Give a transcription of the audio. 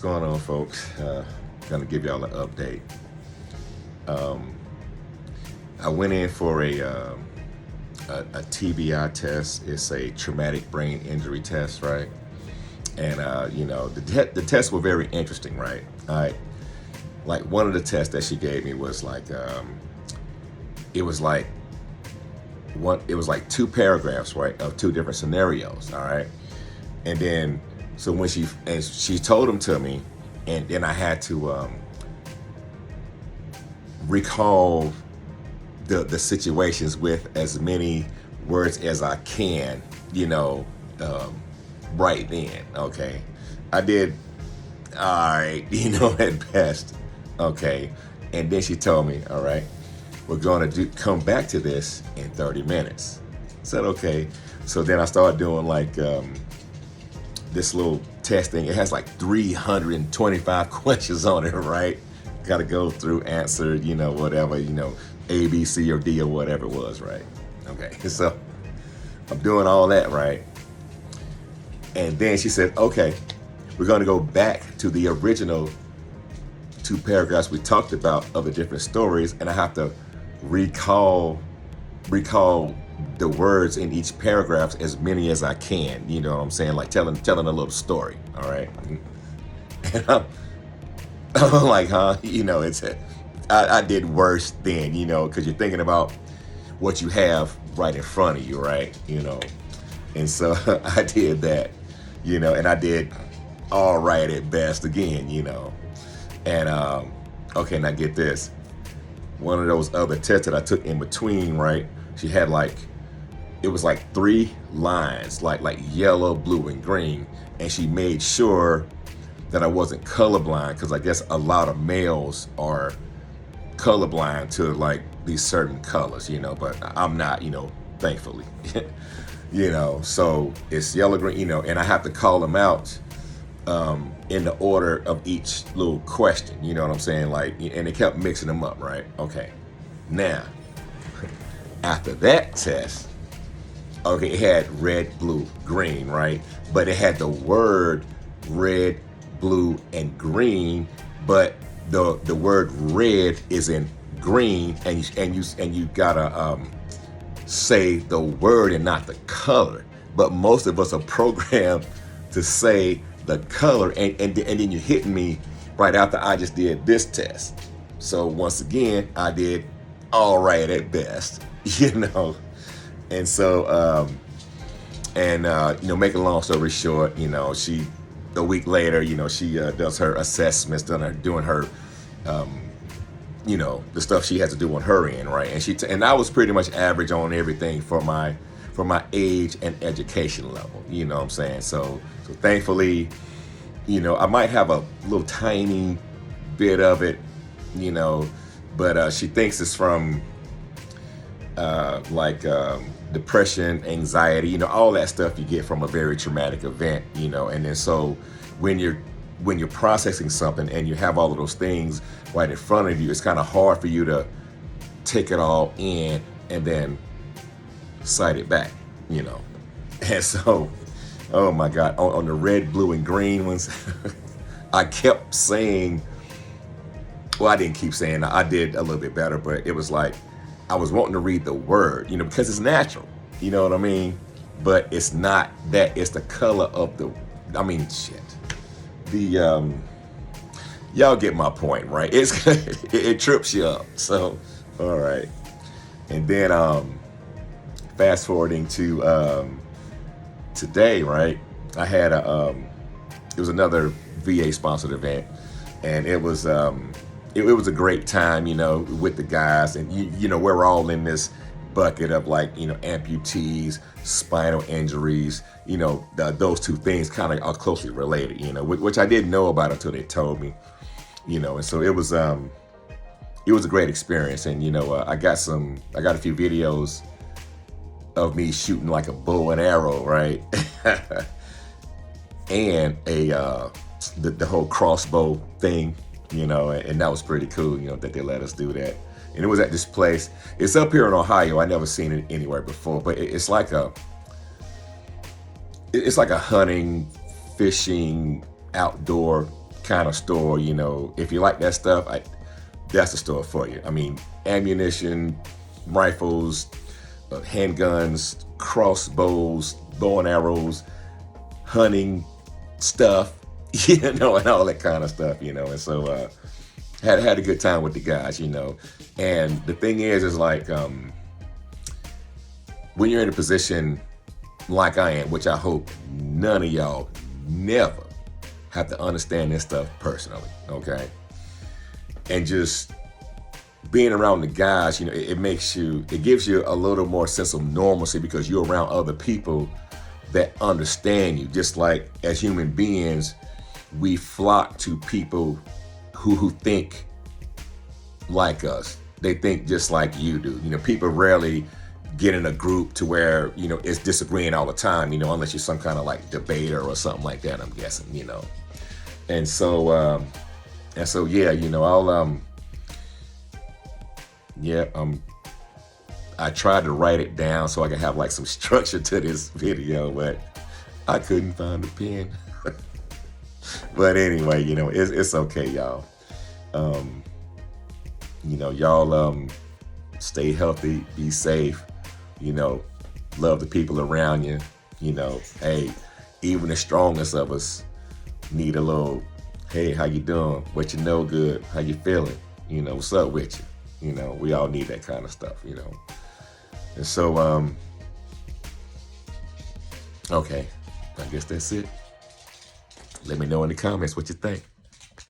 What's going on, folks? Gonna give y'all an update. I went in for a TBI test. It's a traumatic brain injury test, right? And the tests were very interesting, right? Like one of the tests that she gave me was like it was like two paragraphs, right, of two different scenarios, all right? And then so when she told them to me, and then I had to recall the situations with as many words as I can, right then. Okay, I did all right, at best. Okay, and then she told me, all right, we're going to come back to this in 30 minutes. I said, okay. So then I started doing like this little test thing. It has like 325 questions on it, right? Got to go through, answer, whatever, A, B, C, or D, or whatever it was, right? Okay, so I'm doing all that, right? And then she said, okay, we're going to go back to the original two paragraphs we talked about of the different stories, and I have to recall the words in each paragraph, as many as I can, you know what I'm saying? Like telling a little story, all right? And I'm like, huh? I did worse then, because you're thinking about what you have right in front of you, right? And so I did that, and I did all right at best again, And okay, now get this. One of those other tests that I took in between, right? She had it was like 3 lines, like yellow, blue, and green. And she made sure that I wasn't colorblind, because I guess a lot of males are colorblind to like these certain colors, but I'm not, thankfully. So it's yellow, green, and I have to call them out in the order of each little question, you know what I'm saying? And it kept mixing them up, right? Okay. Now, after that test, okay, it had red, blue, green, right? But it had the word red, blue, and green, but the word red is in green, and you gotta say the word and not the color. But most of us are programmed to say the color, and then you're hitting me right after I just did this test. So once again, I did all right at best, And so make a long story short, she a week later, she does her assessments, doing her the stuff she has to do on her end, right? And I was pretty much average on everything for my age and education level, you know what I'm saying? So thankfully, I might have a little tiny bit of it, but she thinks it's from depression, anxiety, all that stuff you get from a very traumatic event, and then so when you're processing something and you have all of those things right in front of you, it's kind of hard for you to take it all in and then cite it back, And so, oh my God, on the red, blue, and green ones, I kept saying, well, I didn't keep saying, I did a little bit better, but it was like, I was wanting to read the word, because it's natural, you know what I mean? But it's not that, it's the color of y'all get my point, right? It trips you up. So, all right. And then fast forwarding to today, right? I had it was another VA sponsored event, and it was it was a great time, with the guys, and we're all in this bucket of amputees, spinal injuries, those two things kind of are closely related, which I didn't know about until they told me, and so it was a great experience. And I got a few videos of me shooting like a bow and arrow, right? And the whole crossbow thing, and that was pretty cool, that they let us do that. And it was at this place. It's up here in Ohio. I never seen it anywhere before, but it's like a hunting, fishing, outdoor kind of store, you know, if you like that stuff, that's the store for you. I mean, ammunition, rifles, handguns, crossbows, bow and arrows, hunting stuff, you know, and all that kind of stuff, you know. And so had a good time with the guys, you know. And the thing is like when you're in a position like I am, which I hope none of y'all never have to understand this stuff personally, okay? And just being around the guys, you know, it gives you a little more sense of normalcy because you're around other people that understand you. Just like as human beings, we flock to people who think like us. They think just like you do. You know, people rarely get in a group to where, you know, it's disagreeing all the time, you know, unless you're some kind of like debater or something like that, I'm guessing, you know. And so yeah, you know, I tried to write it down so I could have like some structure to this video, but I couldn't find a pen. But anyway, you know, it's okay, y'all. You know, y'all stay healthy, be safe, you know, love the people around you. You know, hey, even the strongest of us need a little, hey, how you doing? What you know good? How you feeling? You know, what's up with you? You know, we all need that kind of stuff, you know. And so, okay, I guess that's it. Let me know in the comments what you think.